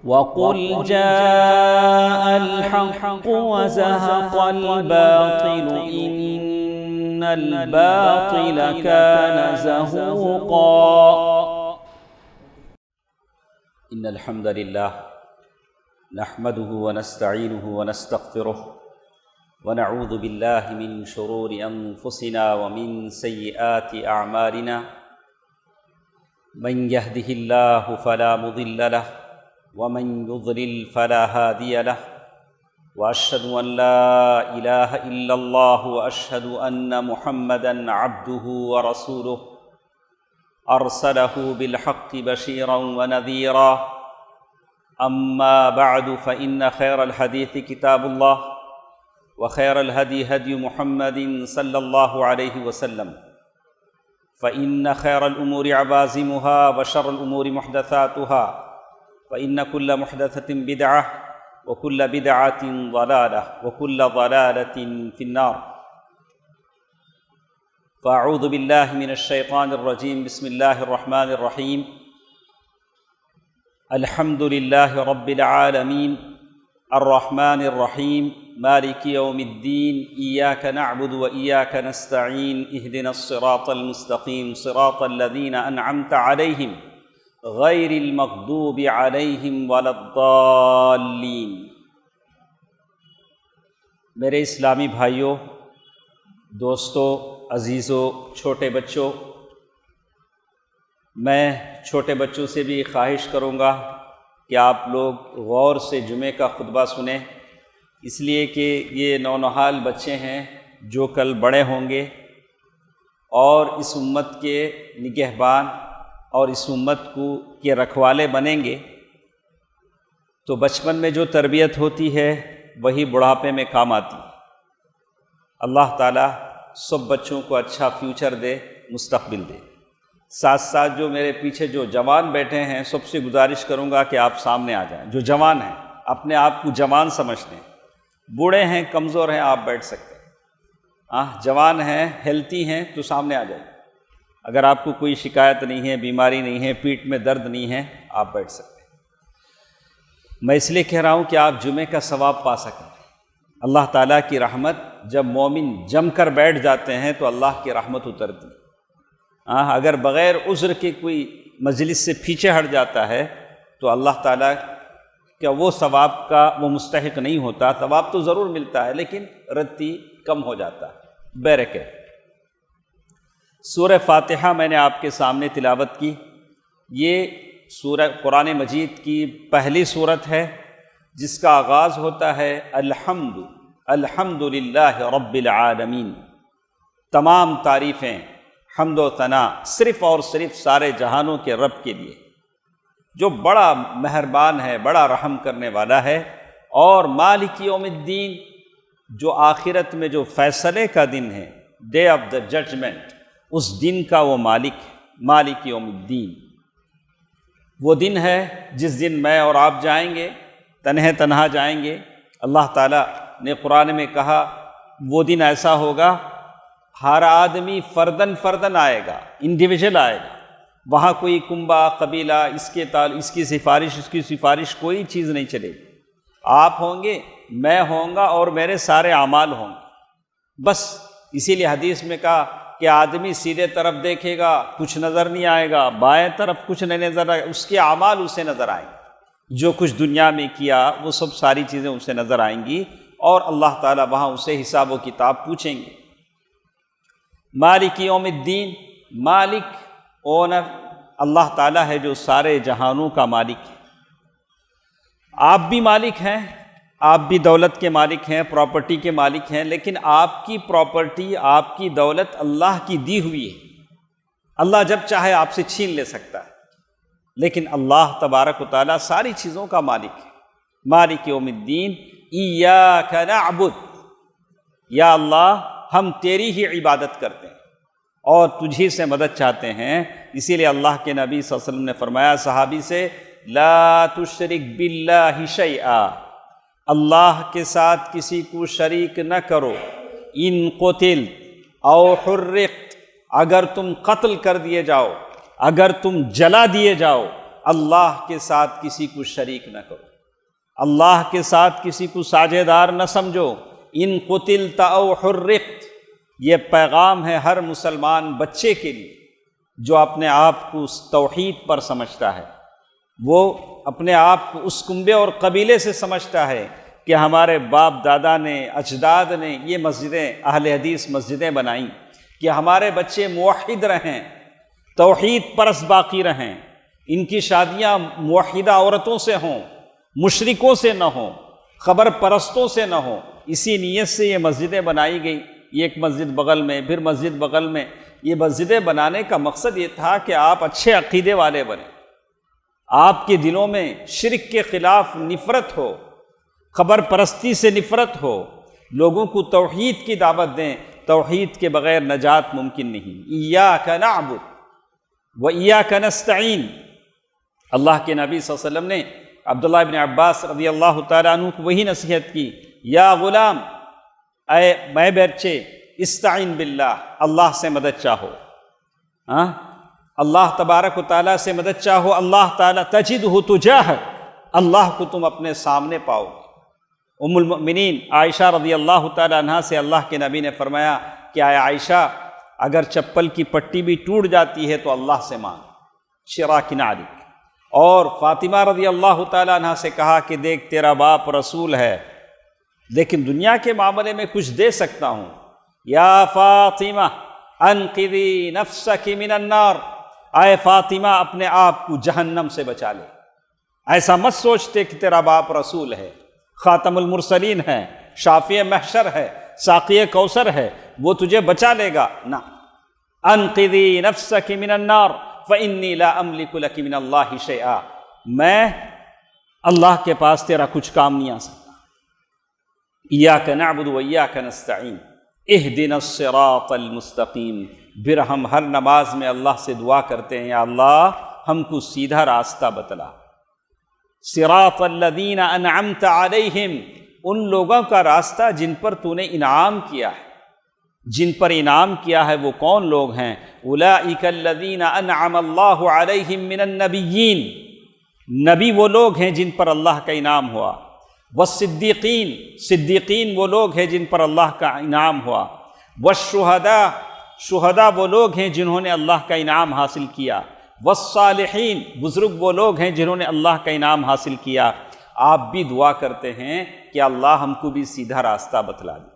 وقل جاء الحق وزهق الباطل إن الباطل كان زهوقا إن الحمد لله نحمده ونستعينه ونستغفره ونعوذ بالله من شرور أنفسنا ومن سيئات أعمالنا من يهده الله فلا مضل له ومن يضلل فلا هادي له وأشهد أن لا إله إلا الله وأشهد أن محمدًا عبده ورسوله أرسله بالحق بشيرا ونذيرا أما بعد فإن خير الحديث كتاب الله وخير الهدي هدي محمد صلى الله عليه وسلم فإن خير الأمور عبازمها وشر الأمور محدثاتها فإن كل محدثة بدعة وكل بدعة ضلالة وكل ضلالة في النار فأعوذ بالله من الشيطان الرجيم بسم الله الرحمن الرحيم الحمد لله رب العالمين الرحمن الرحيم مالك يوم الدين إياك نعبد وإياك نستعين اهدنا الصراط المستقيم صراط الذين أنعمت عليهم غیر المغضوب علیہم ولا الضالین۔ میرے اسلامی بھائیوں، دوستوں، عزیزوں، چھوٹے بچوں، میں چھوٹے بچوں سے بھی خواہش کروں گا کہ آپ لوگ غور سے جمعے کا خطبہ سنیں، اس لیے کہ یہ نونہال بچے ہیں جو کل بڑے ہوں گے اور اس امت کے نگہبان اور اس امت کے رکھوالے بنیں گے۔ تو بچپن میں جو تربیت ہوتی ہے وہی بڑھاپے میں کام آتی ہے۔ اللہ تعالیٰ سب بچوں کو اچھا فیوچر دے، مستقبل دے۔ ساتھ ساتھ جو میرے پیچھے جو جوان بیٹھے ہیں سب سے گزارش کروں گا کہ آپ سامنے آ جائیں۔ جو جوان ہیں، اپنے آپ کو جوان سمجھتے ہیں، بوڑھے ہیں، کمزور ہیں، آپ بیٹھ سکتے ہیں۔ جوان ہیں، ہیلتھی ہیں تو سامنے آ جائیں۔ اگر آپ کو کوئی شکایت نہیں ہے، بیماری نہیں ہے، پیٹھ میں درد نہیں ہے، آپ بیٹھ سکتے ہیں۔ میں اس لیے کہہ رہا ہوں کہ آپ جمعے کا ثواب پا سکیں۔ اللہ تعالیٰ کی رحمت، جب مومن جم کر بیٹھ جاتے ہیں تو اللہ کی رحمت اترتی۔ اگر بغیر عذر کے کوئی مجلس سے پیچھے ہٹ جاتا ہے تو اللہ تعالیٰ کا وہ ثواب کا وہ مستحق نہیں ہوتا۔ ثواب تو ضرور ملتا ہے لیکن رتی کم ہو جاتا ہے۔ برکت۔ سورہ فاتحہ میں نے آپ کے سامنے تلاوت کی۔ یہ سورہ قرآن مجید کی پہلی سورت ہے جس کا آغاز ہوتا ہے الحمد للہ رب العالمین۔ تمام تعریفیں، حمد و ثنا صرف اور صرف سارے جہانوں کے رب کے لیے، جو بڑا مہربان ہے، بڑا رحم کرنے والا ہے۔ اور مالک یوم الدین، جو آخرت میں جو فیصلے کا دن ہے، ڈے آف دا ججمنٹ، اس دن کا وہ مالک ہے۔ مالک یوم الدین وہ دن ہے جس دن میں اور آپ جائیں گے، تنہا جائیں گے۔ اللہ تعالیٰ نے قرآن میں کہا وہ دن ایسا ہوگا ہر آدمی فردن آئے گا، انڈیویجول آئے گا۔ وہاں کوئی کنبہ، قبیلہ، اس کی سفارش کوئی چیز نہیں چلے گی۔ آپ ہوں گے، میں ہوں گا اور میرے سارے اعمال ہوں گے، بس۔ اسی لیے حدیث میں کہا کہ آدمی سیدھے طرف دیکھے گا، کچھ نظر نہیں آئے گا، بائیں طرف کچھ نہیں نظر آئے گا، اس کے اعمال اسے نظر آئیں گے۔ جو کچھ دنیا میں کیا وہ سب ساری چیزیں اسے نظر آئیں گی اور اللہ تعالیٰ وہاں اسے حساب و کتاب پوچھیں گے۔ مالک یوم الدین، مالک، اونر اللہ تعالیٰ ہے جو سارے جہانوں کا مالک ہے۔ آپ بھی مالک ہیں، آپ بھی دولت کے مالک ہیں، پراپرٹی کے مالک ہیں، لیکن آپ کی پراپرٹی، آپ کی دولت اللہ کی دی ہوئی ہے۔ اللہ جب چاہے آپ سے چھین لے سکتا ہے، لیکن اللہ تبارک و تعالیٰ ساری چیزوں کا مالک ہے۔ مالک یوم الدین، ایاک نعبد، یا اللہ ہم تیری ہی عبادت کرتے ہیں اور تجھی سے مدد چاہتے ہیں۔ اسی لیے اللہ کے نبی صلی اللہ علیہ وسلم نے فرمایا صحابی سے، لا تشرک باللہ شیئا، اللہ کے ساتھ کسی کو شریک نہ کرو۔ ان قتل او حرقت، اگر تم قتل کر دیے جاؤ، اگر تم جلا دیے جاؤ، اللہ کے ساتھ کسی کو شریک نہ کرو، اللہ کے ساتھ کسی کو ساجھیدار نہ سمجھو۔ ان قتلت او حرقت، یہ پیغام ہے ہر مسلمان بچے کے لیے جو اپنے آپ کو اس توحید پر سمجھتا ہے، وہ اپنے آپ کو اس کنبے اور قبیلے سے سمجھتا ہے کہ ہمارے باپ دادا نے، اجداد نے یہ مسجدیں، اہل حدیث مسجدیں بنائیں کہ ہمارے بچے موحد رہیں، توحید پرست باقی رہیں، ان کی شادیاں موحدہ عورتوں سے ہوں، مشرکوں سے نہ ہوں، خبر پرستوں سے نہ ہوں۔ اسی نیت سے یہ مسجدیں بنائی گئی، یہ ایک مسجد بغل میں، پھر مسجد بغل میں۔ یہ مسجدیں بنانے کا مقصد یہ تھا کہ آپ اچھے عقیدے والے بنیں، آپ کے دلوں میں شرک کے خلاف نفرت ہو، خبر پرستی سے نفرت ہو، لوگوں کو توحید کی دعوت دیں۔ توحید کے بغیر نجات ممکن نہیں۔ ایاک نعبد و ایاک نستعین، اللہ کے نبی صلی اللہ علیہ وسلم نے عبداللہ بن عباس رضی اللہ تعالیٰ عنہ کو وہی نصیحت کی، یا غلام، اے میں بچے، استعین باللہ، اللہ سے مدد چاہو، اللہ تبارک و تعالیٰ سے مدد چاہو، اللہ تعالیٰ تجدہ تجاہک، اللہ کو تم اپنے سامنے پاؤ۔ ام المؤمنین عائشہ رضی اللہ تعالیٰ عنہا سے اللہ کے نبی نے فرمایا کہ اے عائشہ، اگر چپل کی پٹی بھی ٹوٹ جاتی ہے تو اللہ سے مانگ، شراک نعلک۔ اور فاطمہ رضی اللہ تعالیٰ عنہ سے کہا کہ دیکھ تیرا باپ رسول ہے، لیکن دنیا کے معاملے میں کچھ دے سکتا ہوں، یا فاطمہ انقذی نفسک من النار، اے فاطمہ اپنے آپ کو جہنم سے بچا لے۔ ایسا مت سوچتے کہ تیرا باپ رسول ہے، خاتم المرسلین ہے، شافع محشر ہے، ساقی کوثر ہے، وہ تجھے بچا لے گا، نہ۔ انقذی نفسک من النار فإنی لا املک لک من اللہ شیئا، میں اللہ کے پاس تیرا کچھ کام نہیں آ سکتا۔ ایاک نعبد و ایاک نستعین اہدنا الصراط المستقیم، پھر ہم ہر نماز میں اللہ سے دعا کرتے ہیں، یا اللہ ہم کو سیدھا راستہ بتلا۔ صراط الذین انعمت علیہم، ان لوگوں کا راستہ جن پر تو نے انعام کیا ہے، جن پر انعام کیا ہے وہ کون لوگ ہیں؟ اولئک الذین انعم اللہ علیہم من النبیین، نبی وہ لوگ ہیں جن پر اللہ کا انعام ہوا، والصدیقین، صدیقین وہ لوگ ہیں جن پر اللہ کا انعام ہوا، والشہداء، شہداء وہ لوگ ہیں جنہوں نے اللہ کا انعام حاصل کیا، والصالحین، بزرگ وہ لوگ ہیں جنہوں نے اللہ کا انعام حاصل کیا۔ آپ بھی دعا کرتے ہیں کہ اللہ ہم کو بھی سیدھا راستہ بتلا دے،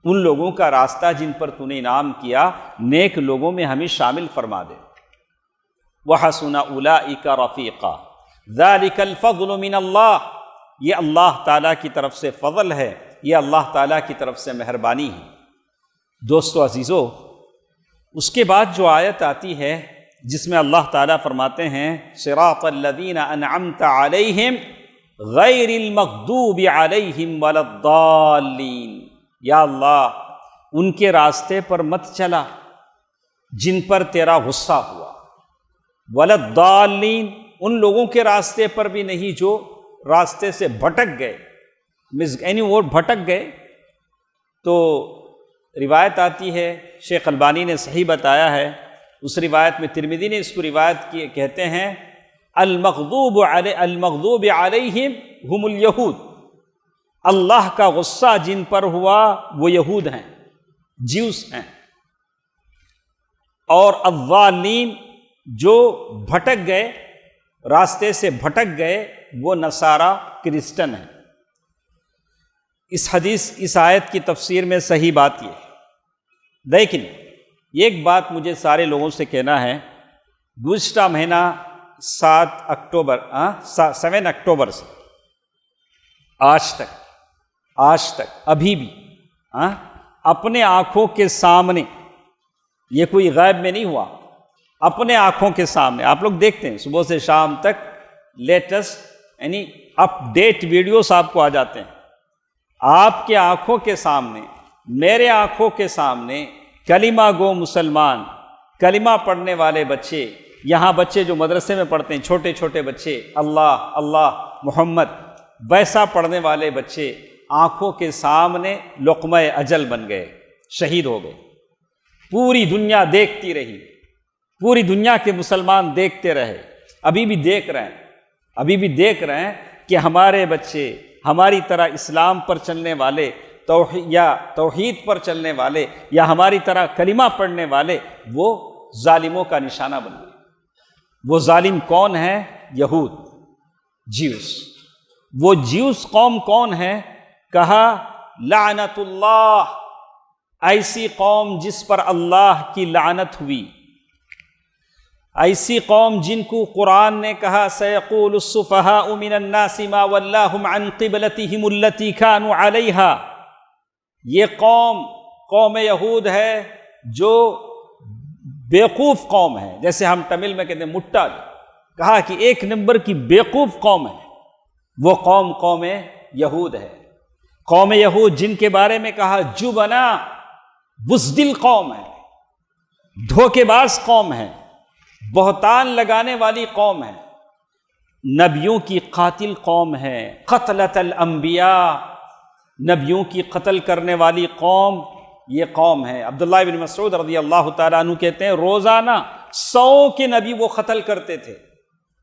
ان لوگوں کا راستہ جن پر تو نے انعام کیا، نیک لوگوں میں ہمیں شامل فرما دے۔ وَحَسُنَ أُولَئِكَ رَفِيقًا ذَلِكَ الْفَضْلُ مِنَ اللَّهِ، یہ اللہ تعالیٰ کی طرف سے فضل ہے، یہ اللہ تعالیٰ کی طرف سے مہربانی ہے۔ دوستو عزیزو، اس کے بعد جو آیت آتی ہے جس میں اللہ تعالیٰ فرماتے ہیں صراط الذین انعمت علیہم غیر المغضوب علیہم ولا الضالین، یا اللہ ان کے راستے پر مت چلا جن پر تیرا غصہ ہوا، ولا الضالین، ان لوگوں کے راستے پر بھی نہیں جو راستے سے بھٹک گئے، یعنی وہ بھٹک گئے۔ تو روایت آتی ہے، شیخ البانی نے صحیح بتایا ہے، اس روایت میں ترمذی نے اس کو روایت کی، کہتے ہیں المغضوب علیہم ہم الیہود، اللہ کا غصہ جن پر ہوا وہ یہود ہیں، جیوس ہیں، اور الضالین جو بھٹک گئے، راستے سے بھٹک گئے، وہ نصارہ کرسچن ہیں۔ اس آیت کی تفسیر میں صحیح بات یہ ہے، لیکن ایک بات مجھے سارے لوگوں سے کہنا ہے، گزشتہ مہینہ 7 اکتوبر سے آج تک ابھی بھی اپنے آنکھوں کے سامنے، یہ کوئی غیب میں نہیں ہوا، اپنے آنکھوں کے سامنے آپ لوگ دیکھتے ہیں صبح سے شام تک لیٹسٹ یعنی اپ ڈیٹ ویڈیوز آپ کو آ جاتے ہیں، آپ کے آنکھوں کے سامنے، میرے آنکھوں کے سامنے کلمہ گو مسلمان، کلمہ پڑھنے والے بچے، یہاں بچے جو مدرسے میں پڑھتے ہیں، چھوٹے چھوٹے بچے، اللہ اللہ محمد ویسا پڑھنے والے بچے آنکھوں کے سامنے لقمہ اجل بن گئے، شہید ہو گئے۔ پوری دنیا دیکھتی رہی، پوری دنیا کے مسلمان دیکھتے رہے، ابھی بھی دیکھ رہے ہیں کہ ہمارے بچے ہماری طرح اسلام پر چلنے والے توحید پر چلنے والے یا ہماری طرح کلمہ پڑھنے والے وہ ظالموں کا نشانہ بن گئے۔ وہ ظالم کون ہے؟ یہود، جیوس۔ وہ جیوس قوم کون ہے؟ کہا لعنت اللہ، ایسی قوم جس پر اللہ کی لعنت ہوئی، ایسی قوم جن کو قرآن نے کہا سیقول السفہاء من الناس ما ولاہم عن قبلتہم التی کانوا علیہا۔ یہ قوم یہود ہے جو بیوقوف قوم ہے، جیسے ہم تمل میں کہتے ہیں مٹا، کہا کہ ایک نمبر کی بیوقوف قوم ہے وہ قوم یہود ہے۔ قوم یہود جن کے بارے میں کہا جبنا، بزدل قوم ہے، دھوکے باز قوم ہے، بہتان لگانے والی قوم ہے، نبیوں کی قاتل قوم ہے، قتلت الانبیاء، نبیوں کی قتل کرنے والی قوم یہ قوم ہے۔ عبداللہ بن مسعود رضی اللہ تعالیٰ عنہ کہتے ہیں روزانہ 100 کے نبی وہ قتل کرتے تھے،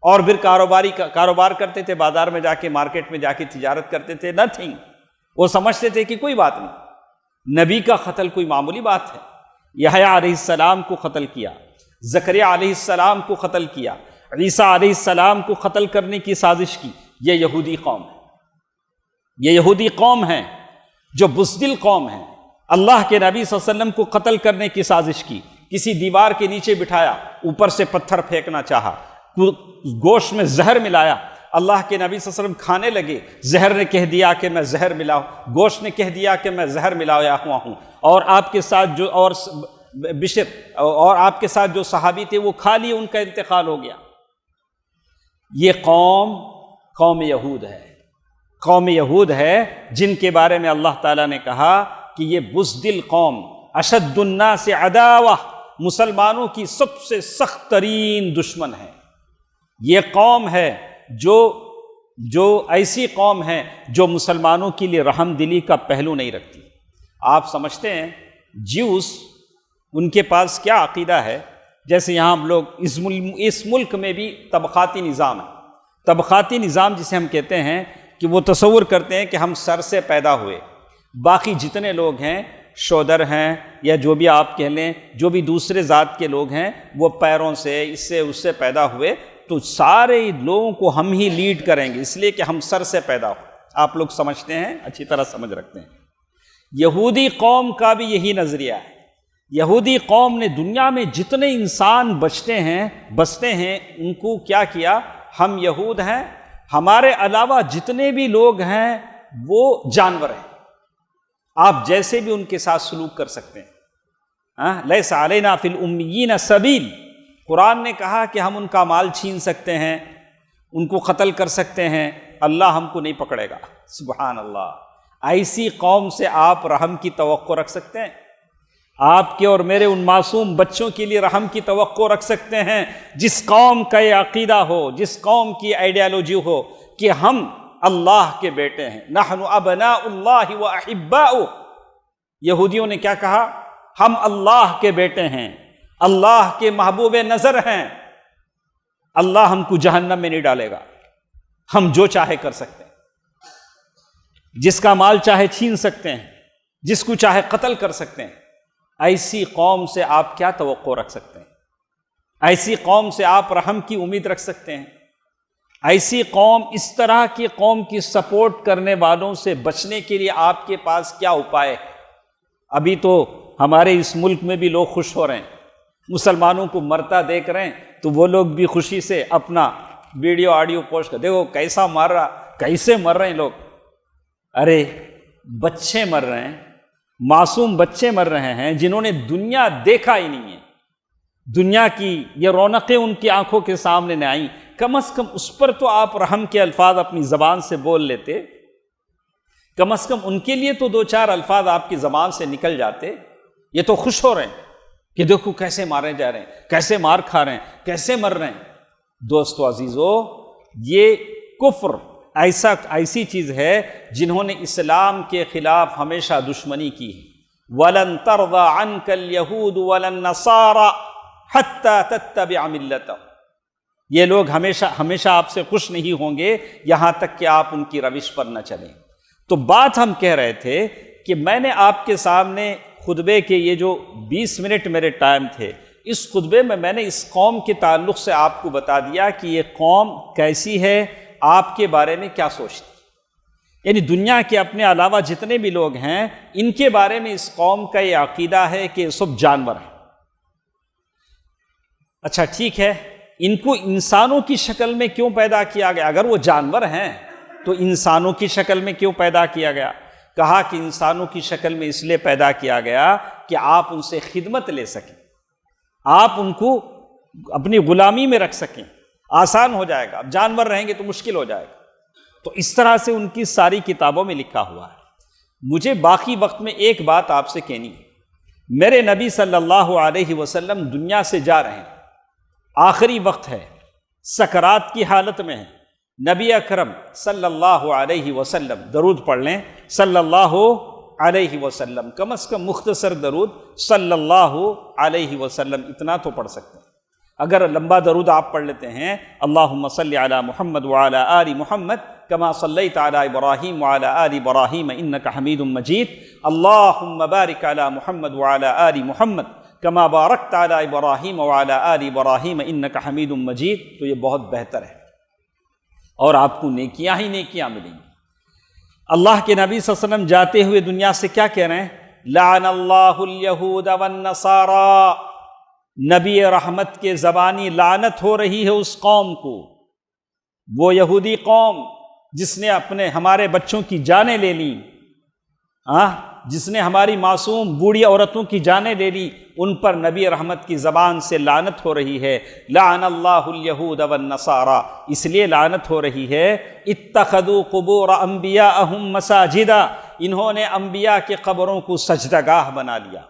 اور پھر کاروبار کرتے تھے، بازار میں جا کے، مارکیٹ میں جا کے تجارت کرتے تھے۔ نتھنگ، وہ سمجھتے تھے کہ کوئی بات نہیں، نبی کا قتل کوئی معمولی بات ہے۔ یحییٰ علیہ السلام کو قتل کیا، زکریا علیہ السلام کو قتل کیا، عیسیٰ علیہ السلام کو قتل کرنے کی سازش کی۔ یہ یہودی قوم ہے، یہ یہودی قوم ہے جو بزدل قوم ہے۔ اللہ کے نبی صلی اللہ علیہ وسلم کو قتل کرنے کی سازش کی، کسی دیوار کے نیچے بٹھایا، اوپر سے پتھر پھینکنا چاہا، گوشت میں زہر ملایا، اللہ کے نبی صلی اللہ علیہ وسلم کھانے لگے، زہر نے کہہ دیا کہ میں زہر ملاؤ، گوشت نے کہہ دیا کہ میں زہر ملایا ہوا ہوں، اور آپ کے ساتھ جو بشر اور آپ کے ساتھ جو صحابی تھے وہ کھا لیے، ان کا انتقال ہو گیا۔ یہ قوم یہود ہے، قوم یہود ہے جن کے بارے میں اللہ تعالیٰ نے کہا کہ یہ بزدل قوم، اشد الناس عداوہ، مسلمانوں کی سب سے سخت ترین دشمن ہے۔ یہ قوم ہے جو ایسی قوم ہے جو مسلمانوں کے لیے رحم دلی کا پہلو نہیں رکھتی۔ آپ سمجھتے ہیں جیوس ان کے پاس کیا عقیدہ ہے؟ جیسے یہاں ہم لوگ اس ملک میں بھی طبقاتی نظام ہے، طبقاتی نظام جسے ہم کہتے ہیں کہ وہ تصور کرتے ہیں کہ ہم سر سے پیدا ہوئے، باقی جتنے لوگ ہیں شودر ہیں یا جو بھی آپ کہہ لیں، جو بھی دوسرے ذات کے لوگ ہیں وہ پیروں سے اس سے پیدا ہوئے، تو سارے لوگوں کو ہم ہی لیڈ کریں گے، اس لیے کہ ہم سر سے پیدا ہوئے۔ آپ لوگ سمجھتے ہیں، اچھی طرح سمجھ رکھتے ہیں۔ یہودی قوم کا بھی یہی نظریہ ہے۔ یہودی قوم نے دنیا میں جتنے انسان بستے ہیں ان کو کیا کیا؟ ہم یہود ہیں، ہمارے علاوہ جتنے بھی لوگ ہیں وہ جانور ہیں، آپ جیسے بھی ان کے ساتھ سلوک کر سکتے ہیں۔ لیس علینا فی الامیین سبیل، قرآن نے کہا کہ ہم ان کا مال چھین سکتے ہیں، ان کو قتل کر سکتے ہیں، اللہ ہم کو نہیں پکڑے گا۔ سبحان اللہ، ایسی قوم سے آپ رحم کی توقع رکھ سکتے ہیں؟ آپ کے اور میرے ان معصوم بچوں کے لیے رحم کی توقع رکھ سکتے ہیں جس قوم کا یہ عقیدہ ہو، جس قوم کی آئیڈیالوجی ہو کہ ہم اللہ کے بیٹے ہیں، نحن ابناء اللہ و احباؤہ۔ یہودیوں نے کیا کہا؟ ہم اللہ کے بیٹے ہیں، اللہ کے محبوب نظر ہیں، اللہ ہم کو جہنم میں نہیں ڈالے گا، ہم جو چاہے کر سکتے ہیں، جس کا مال چاہے چھین سکتے ہیں، جس کو چاہے قتل کر سکتے ہیں۔ ایسی قوم سے آپ کیا توقع رکھ سکتے ہیں؟ ایسی قوم سے آپ رحم کی امید رکھ سکتے ہیں؟ ایسی قوم، اس طرح کی قوم کی سپورٹ کرنے والوں سے بچنے کے لیے آپ کے پاس کیا اپائے ہے؟ ابھی تو ہمارے اس ملک میں بھی لوگ خوش ہو رہے ہیں، مسلمانوں کو مرتا دیکھ رہے ہیں تو وہ لوگ بھی خوشی سے اپنا ویڈیو آڈیو پوسٹ کر، دیکھو کیسا مر رہا، کیسے مر رہے ہیں لوگ۔ ارے بچے مر رہے ہیں، معصوم بچے مر رہے ہیں جنہوں نے دنیا دیکھا ہی نہیں ہے، دنیا کی یہ رونقیں ان کی آنکھوں کے سامنے نہ آئیں، کم از کم اس پر تو آپ رحم کے الفاظ اپنی زبان سے بول لیتے، کم از کم ان کے لیے تو دو چار الفاظ آپ کی زبان سے نکل جاتے۔ یہ تو خوش ہو رہے ہیں کہ دیکھو کیسے مارے جا رہے ہیں، کیسے مار کھا رہے ہیں، کیسے مر رہے ہیں۔ دوستو عزیزو، یہ کفر ایسی چیز ہے جنہوں نے اسلام کے خلاف ہمیشہ دشمنی کی ہے۔ وَلَن تَرْضَىٰ عَنْكَ الْيَهُودُ وَلَا النَّصَارَىٰ حَتَّىٰ تَتَّبِعَ مِلَّتَهُمْ۔ یہ لوگ ہمیشہ آپ سے خوش نہیں ہوں گے یہاں تک کہ آپ ان کی روش پر نہ چلیں۔ تو بات ہم کہہ رہے تھے کہ میں نے آپ کے سامنے خطبے کے یہ جو 20 منٹ میرے ٹائم تھے، اس خطبے میں نے اس قوم کے تعلق سے آپ کو بتا دیا کہ یہ قوم کیسی ہے، آپ کے بارے میں کیا سوچتی، یعنی دنیا کے اپنے علاوہ جتنے بھی لوگ ہیں ان کے بارے میں اس قوم کا یہ عقیدہ ہے کہ یہ سب جانور ہیں۔ اچھا ٹھیک ہے، ان کو انسانوں کی شکل میں کیوں پیدا کیا گیا؟ اگر وہ جانور ہیں تو انسانوں کی شکل میں کیوں پیدا کیا گیا؟ کہا کہ انسانوں کی شکل میں اس لیے پیدا کیا گیا کہ آپ ان سے خدمت لے سکیں، آپ ان کو اپنی غلامی میں رکھ سکیں، آسان ہو جائے گا۔ اب جانور رہیں گے تو مشکل ہو جائے گا۔ تو اس طرح سے ان کی ساری کتابوں میں لکھا ہوا ہے۔ مجھے باقی وقت میں ایک بات آپ سے کہنی ہے، میرے نبی صلی اللہ علیہ وسلم دنیا سے جا رہے ہیں، آخری وقت ہے، سکرات کی حالت میں ہے۔ نبی اکرم صلی اللہ علیہ وسلم، درود پڑھ لیں صلی اللہ علیہ وسلم، کم از کم مختصر درود صلی اللہ علیہ وسلم اتنا تو پڑھ سکتے ہیں۔ اگر لمبا درود آپ پڑھ لیتے ہیں، اللہم صلی علی محمد وعلی آل محمد کما صلیت علی ابراہیم وعلی آل ابراہیم انک حمید مجید، اللہم بارک علی محمد وعلی آل محمد کما بارکت علی ابراہیم وعلی آل ابراہیم انک حمید مجید، تو یہ بہت بہتر ہے اور آپ کو نیکیاں ہی نیکیاں ملیں گی۔ اللہ کے نبی صلی اللہ علیہ وسلم جاتے ہوئے دنیا سے کیا کہہ رہے ہیں؟ لعن اللہ الیہود والنصارى، نبی رحمت کے زبانی لعنت ہو رہی ہے اس قوم کو، وہ یہودی قوم جس نے ہمارے بچوں کی جانیں لے لیں، جس نے ہماری معصوم بوڑھی عورتوں کی جانیں لے لی، ان پر نبی رحمت کی زبان سے لعنت ہو رہی ہے۔ لعن اللہ الیہود والنصارى، اس لیے لعنت ہو رہی ہے، اتخذوا قبور انبیاءہم مساجدا، انہوں نے انبیاء کے قبروں کو سجدہ گاہ بنا لیا۔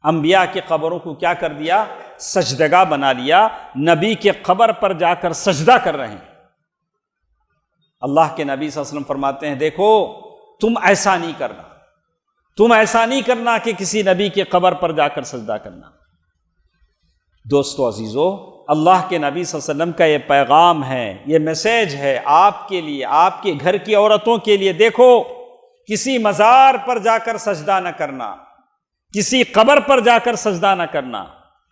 انبیاء کے قبروں کو کیا کر دیا؟ سجدہ گاہ بنا لیا۔ نبی کے قبر پر جا کر سجدہ کر رہے ہیں۔ اللہ کے نبی صلی اللہ علیہ وسلم فرماتے ہیں دیکھو تم ایسا نہیں کرنا، تم ایسا نہیں کرنا کہ کسی نبی کے قبر پر جا کر سجدہ کرنا۔ دوستو عزیزو، اللہ کے نبی صلی اللہ علیہ وسلم کا یہ پیغام ہے، یہ میسیج ہے آپ کے لیے، آپ کے گھر کی عورتوں کے لیے۔ دیکھو کسی مزار پر جا کر سجدہ نہ کرنا، کسی قبر پر جا کر سجدہ نہ کرنا۔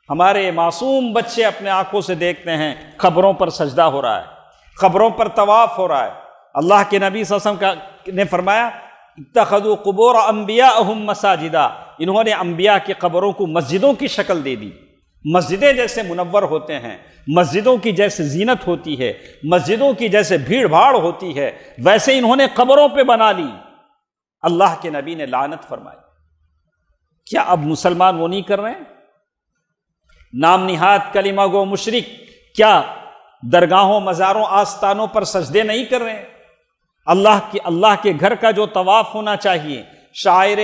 ہمارے معصوم بچے اپنے آنکھوں سے دیکھتے ہیں قبروں پر سجدہ ہو رہا ہے، قبروں پر طواف ہو رہا ہے۔ اللہ کے نبی صلی اللہ علیہ وسلم نے فرمایا اتخذوا قبور انبیاءہم مساجدا، انہوں نے انبیاء کی قبروں کو مسجدوں کی شکل دے دی۔ مسجدیں جیسے منور ہوتے ہیں، مسجدوں کی جیسے زینت ہوتی ہے، مسجدوں کی جیسے بھیڑ بھاڑ ہوتی ہے، ویسے انہوں نے قبروں پہ بنا لی۔ اللہ کے نبی نے لعنت فرمائی۔ کیا اب مسلمان وہ نہیں کر رہے ہیں؟ نام نہاد کلمہ گو مشرک کیا درگاہوں، مزاروں، آستانوں پر سجدے نہیں کر رہے ہیں؟ اللہ کے گھر کا جو طواف ہونا چاہیے، شاعر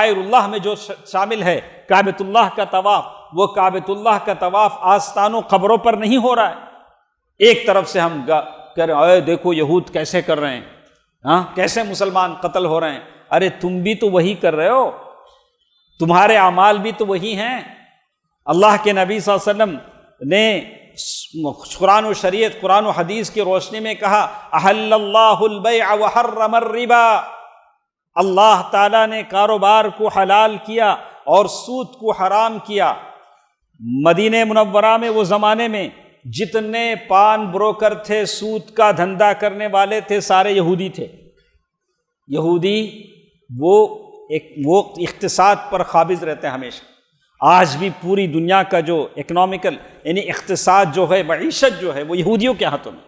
اللہ میں جو شامل ہے کعبۃ اللہ کا طواف، وہ کعبۃ اللہ کا طواف آستانوں، قبروں پر نہیں ہو رہا ہے۔ ایک طرف سے ہم کہہ رہے ہیں اے دیکھو یہود کیسے کر رہے ہیں، کیسے مسلمان قتل ہو رہے ہیں۔ ارے تم بھی تو وہی کر رہے ہو، تمہارے اعمال بھی تو وہی ہیں۔ اللہ کے نبی صلی اللہ علیہ وسلم نے قرآن و شریعت، قرآن و حدیث کی روشنی میں کہا احل اللہ البیع وحرم الربا، اللہ تعالیٰ نے کاروبار کو حلال کیا اور سود کو حرام کیا۔ مدینہ منورہ میں وہ زمانے میں جتنے پان بروکر تھے، سود کا دھندا کرنے والے تھے، سارے یہودی تھے۔ یہودی وہ اقتصاد پر قابض رہتے ہیں ہمیشہ۔ آج بھی پوری دنیا کا جو اکنامیکل یعنی اقتصاد جو ہے، معیشت جو ہے، وہ یہودیوں کے ہاتھوں میں،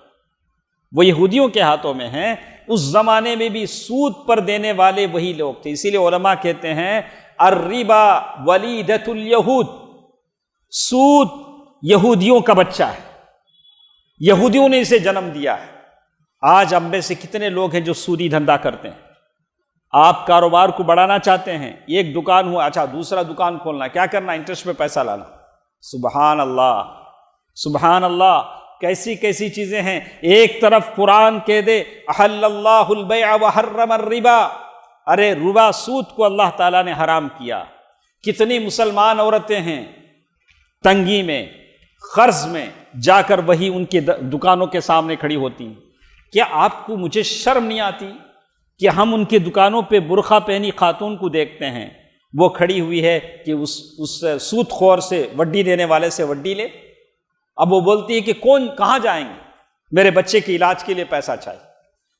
وہ یہودیوں کے ہاتھوں میں ہیں۔ اس زمانے میں بھی سود پر دینے والے وہی لوگ تھے۔ اسی لیے علماء کہتے ہیں الربا ولیدۃ الیہود، سود یہودیوں کا بچہ ہے، یہودیوں نے اسے جنم دیا ہے۔ آج ہم میں سے کتنے لوگ ہیں جو سودی دھندا کرتے ہیں؟ آپ کاروبار کو بڑھانا چاہتے ہیں، ایک دکان ہوا، اچھا دوسرا دکان کھولنا، کیا کرنا؟ انٹرسٹ پہ پیسہ لانا۔ سبحان اللہ، سبحان اللہ، کیسی کیسی چیزیں ہیں۔ ایک طرف قرآن کہہ دے احل اللہ البیع وحرم الربا، ارے ربا، سود کو اللہ تعالیٰ نے حرام کیا۔ کتنی مسلمان عورتیں ہیں تنگی میں، قرض میں جا کر وہی ان کے دکانوں کے سامنے کھڑی ہوتی ہیں۔ کیا آپ کو مجھے شرم نہیں آتی کہ ہم ان کے دکانوں پہ برقع پہنی خاتون کو دیکھتے ہیں، وہ کھڑی ہوئی ہے کہ اس سود خور سے، وڈی دینے والے سے وڈی لے۔ اب وہ بولتی ہے کہ کہاں جائیں گے؟ میرے بچے کے علاج کے لیے پیسہ چاہیے،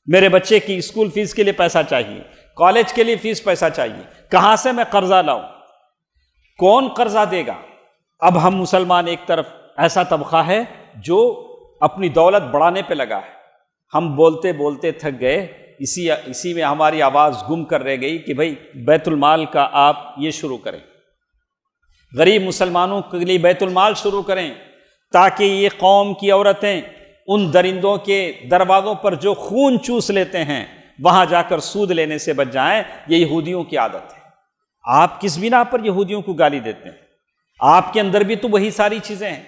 میرے بچے کی اسکول فیس کے لیے پیسہ چاہیے، کالج کے لیے فیس پیسہ چاہیے، کہاں سے میں قرضہ لاؤں؟ کون قرضہ دے گا؟ اب ہم مسلمان ایک طرف ایسا طبقہ ہے جو اپنی دولت بڑھانے پہ لگا ہے، ہم بولتے بولتے تھک گئے، اسی میں ہماری آواز گم کر رہ گئی کہ بھئی بیت المال کا آپ یہ شروع کریں، غریب مسلمانوں کے لیے بیت المال شروع کریں، تاکہ یہ قوم کی عورتیں ان درندوں کے دروازوں پر جو خون چوس لیتے ہیں وہاں جا کر سود لینے سے بچ جائیں۔ یہ یہودیوں کی عادت ہے۔ آپ کس بنا پر یہودیوں کو گالی دیتے ہیں؟ آپ کے اندر بھی تو وہی ساری چیزیں ہیں۔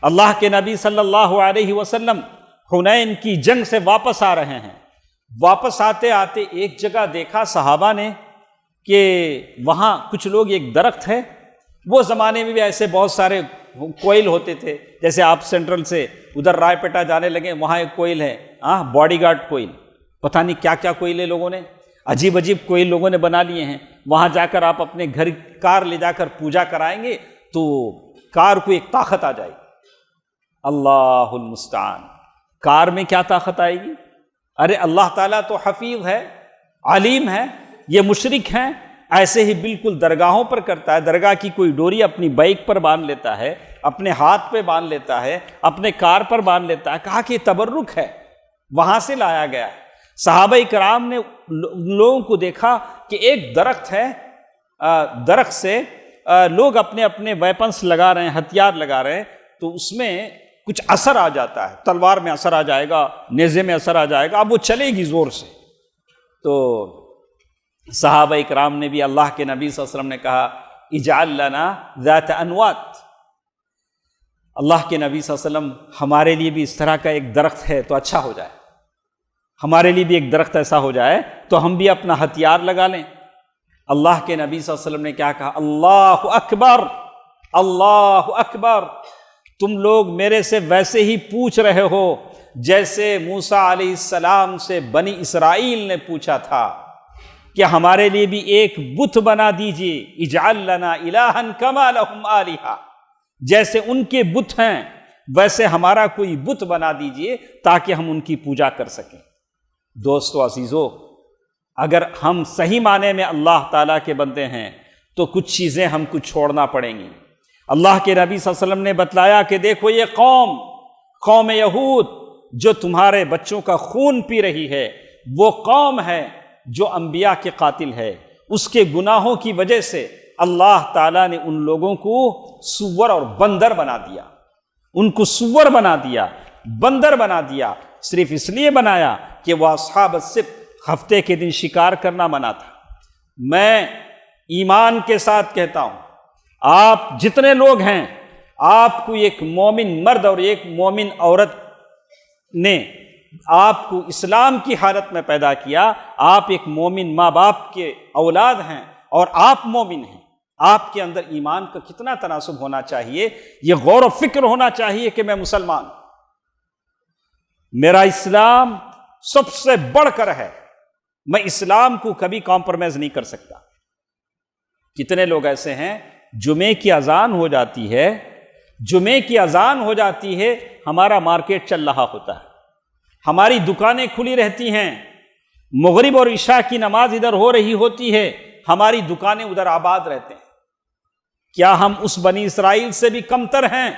اللہ کے نبی صلی اللہ علیہ وسلم حنین کی جنگ سے واپس آ رہے ہیں، واپس آتے آتے ایک جگہ دیکھا صحابہ نے کہ وہاں کچھ لوگ، ایک درخت ہے، وہ زمانے میں بھی ایسے بہت سارے کوئل ہوتے تھے، جیسے آپ سینٹرل سے ادھر رائے پیٹا جانے لگے، وہاں ایک کوئل ہے، باڈی گارڈ کوئل، پتہ نہیں کیا کیا کوئل ہے، لوگوں نے عجیب عجیب کوئل لوگوں نے بنا لیے ہیں۔ وہاں جا کر آپ اپنے گھر کار لے جا کر پوجا کرائیں گے تو کار کو ایک طاقت آ جائے گی۔ اللہ المستعان، کار میں کیا طاقت آئے گی؟ ارے اللہ تعالیٰ تو حفیظ ہے، علیم ہے، یہ مشرک ہیں۔ ایسے ہی بالکل درگاہوں پر کرتا ہے، درگاہ کی کوئی ڈوری اپنی بائک پر باندھ لیتا ہے، اپنے ہاتھ پہ باندھ لیتا ہے، اپنے کار پر باندھ لیتا ہے، کہا کہ یہ تبرک ہے، وہاں سے لایا گیا ہے۔ صحابہ کرام نے لوگوں کو دیکھا کہ ایک درخت ہے، درخت سے لوگ اپنے اپنے ویپنس لگا رہے ہیں، ہتھیار لگا رہے ہیں، تو اس میں کچھ اثر آ جاتا ہے، تلوار میں اثر آ جائے گا، نیزے میں اثر آ جائے گا، اب وہ چلے گی زور سے۔ تو صحابہ اکرام نے بھی اللہ کے نبی صلی اللہ علیہ وسلم نے کہا اجعل لنا ذات انوات، اللہ کے نبی صلی اللہ علیہ وسلم ہمارے لیے بھی اس طرح کا ایک درخت ہے تو اچھا ہو جائے، ہمارے لیے بھی ایک درخت ایسا ہو جائے تو ہم بھی اپنا ہتھیار لگا لیں۔ اللہ کے نبی صلی اللہ علیہ وسلم نے کیا کہا؟ اللہ اکبر، اللہ اکبر، تم لوگ میرے سے ویسے ہی پوچھ رہے ہو جیسے موسیٰ علیہ السلام سے بنی اسرائیل نے پوچھا تھا کہ ہمارے لیے بھی ایک بت بنا دیجیے، اجعل لنا الہا کما لہم آلہہ، جیسے ان کے بت ہیں ویسے ہمارا کوئی بت بنا دیجیے تاکہ ہم ان کی پوجا کر سکیں۔ دوستو عزیزو، اگر ہم صحیح معنی میں اللہ تعالیٰ کے بندے ہیں تو کچھ چیزیں ہم کو چھوڑنا پڑیں گی۔ اللہ کے نبی صلی اللہ علیہ وسلم نے بتلایا کہ دیکھو یہ قوم یہود جو تمہارے بچوں کا خون پی رہی ہے، وہ قوم ہے جو انبیاء کے قاتل ہے، اس کے گناہوں کی وجہ سے اللہ تعالیٰ نے ان لوگوں کو سور اور بندر بنا دیا، ان کو سور بنا دیا، بندر بنا دیا، صرف اس لیے بنایا کہ وہ اصحاب السبت، ہفتے کے دن شکار کرنا منع تھا۔ میں ایمان کے ساتھ کہتا ہوں، آپ جتنے لوگ ہیں، آپ کو ایک مومن مرد اور ایک مومن عورت نے آپ کو اسلام کی حالت میں پیدا کیا، آپ ایک مومن ماں باپ کے اولاد ہیں اور آپ مومن ہیں، آپ کے اندر ایمان کا کتنا تناسب ہونا چاہیے، یہ غور و فکر ہونا چاہیے کہ میں مسلمان، میرا اسلام سب سے بڑھ کر ہے، میں اسلام کو کبھی کمپرومائز نہیں کر سکتا۔ کتنے لوگ ایسے ہیں، جمعے کی اذان ہو جاتی ہے، جمعے کی اذان ہو جاتی ہے، ہمارا مارکیٹ چل رہا ہوتا ہے، ہماری دکانیں کھلی رہتی ہیں، مغرب اور عشاء کی نماز ادھر ہو رہی ہوتی ہے، ہماری دکانیں ادھر آباد رہتے ہیں۔ کیا ہم اس بنی اسرائیل سے بھی کمتر ہیں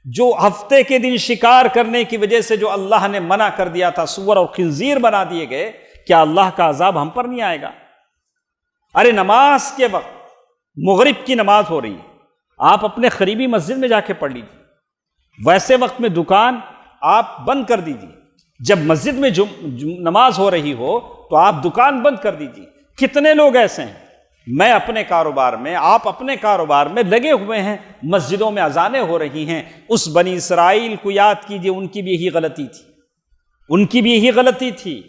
جو ہفتے کے دن شکار کرنے کی وجہ سے جو اللہ نے منع کر دیا تھا، سور اور خنزیر بنا دیے گئے؟ کیا اللہ کا عذاب ہم پر نہیں آئے گا؟ ارے نماز کے وقت مغرب کی نماز ہو رہی ہے، آپ اپنے قریبی مسجد میں جا کے پڑھ لیجیے، ویسے وقت میں دکان آپ بند کر دیجیے، جب مسجد میں نماز ہو رہی ہو تو آپ دکان بند کر دیجیے۔ کتنے لوگ ایسے ہیں، میں اپنے کاروبار میں، آپ اپنے کاروبار میں لگے ہوئے ہیں، مسجدوں میں اذانیں ہو رہی ہیں۔ اس بنی اسرائیل کو یاد کیجیے، ان کی بھی یہی غلطی تھی، ان کی بھی یہی غلطی تھی۔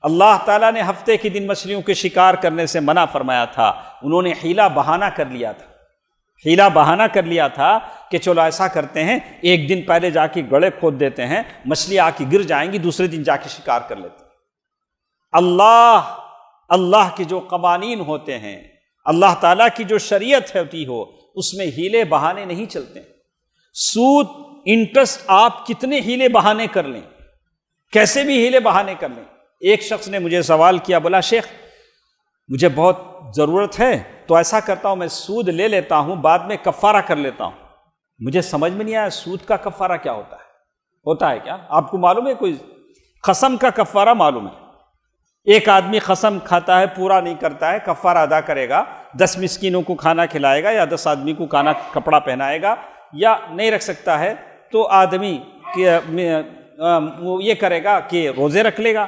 اللہ تعالیٰ نے ہفتے کے دن مچھلیوں کے شکار کرنے سے منع فرمایا تھا، انہوں نے حیلہ بہانہ کر لیا تھا، ہیلا بہانہ کر لیا تھا کہ چلو ایسا کرتے ہیں، ایک دن پہلے جا کے گڑھے کھود دیتے ہیں، مچھلی آ کے گر جائیں گی، دوسرے دن جا کے شکار کر لیتے ہیں۔ اللہ کے جو قوانین ہوتے ہیں، اللہ تعالیٰ کی جو شریعت ہوتی ہو، اس میں ہیلے بہانے نہیں چلتے۔ سود، انٹرسٹ، آپ کتنے ہیلے بہانے کر لیں، کیسے بھی ہیلے بہانے کر لیں۔ ایک شخص نے مجھے سوال کیا، بولا شیخ مجھے بہت ضرورت ہے تو ایسا کرتا ہوں میں سود لے لیتا ہوں، بعد میں کفارہ کر لیتا ہوں۔ مجھے سمجھ میں نہیں آیا سود کا کفارہ کیا ہوتا ہے کیا؟ آپ کو معلوم ہے؟ کوئی قسم کا کفارہ معلوم ہے؟ ایک آدمی قسم کھاتا ہے، پورا نہیں کرتا ہے، کفارہ ادا کرے گا، 10 مسکینوں کو کھانا کھلائے گا یا 10 آدمی کو کپڑا پہنائے گا، یا نہیں رکھ سکتا ہے تو آدمی وہ یہ کرے گا کہ روزے رکھ لے گا،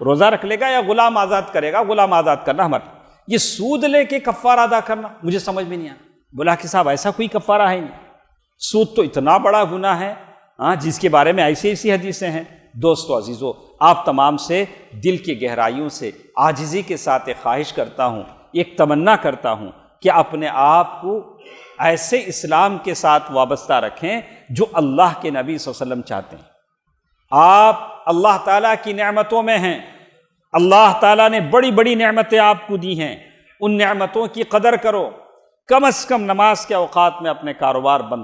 روزہ رکھ لے گا، یا غلام آزاد کرے گا۔ غلام آزاد کرنا ہمارا، یہ سود لے کے کفارہ ادا کرنا مجھے سمجھ میں نہیں آیا۔ بولا کہ صاحب ایسا کوئی کفارہ ہے نہیں، سود تو اتنا بڑا گناہ ہے جس کے بارے میں ایسی حدیثیں ہیں۔ دوستو عزیزو، آپ تمام سے دل کی گہرائیوں سے عاجزی کے ساتھ ایک خواہش کرتا ہوں، ایک تمنا کرتا ہوں کہ اپنے آپ کو ایسے اسلام کے ساتھ وابستہ رکھیں جو اللہ کے نبی صلی اللہ علیہ وسلم چاہتے ہیں۔ آپ اللہ تعالیٰ کی نعمتوں میں ہیں، اللہ تعالیٰ نے بڑی بڑی نعمتیں آپ کو دی ہیں، ان نعمتوں کی قدر کرو۔ کم از کم نماز کے اوقات میں اپنے کاروبار بند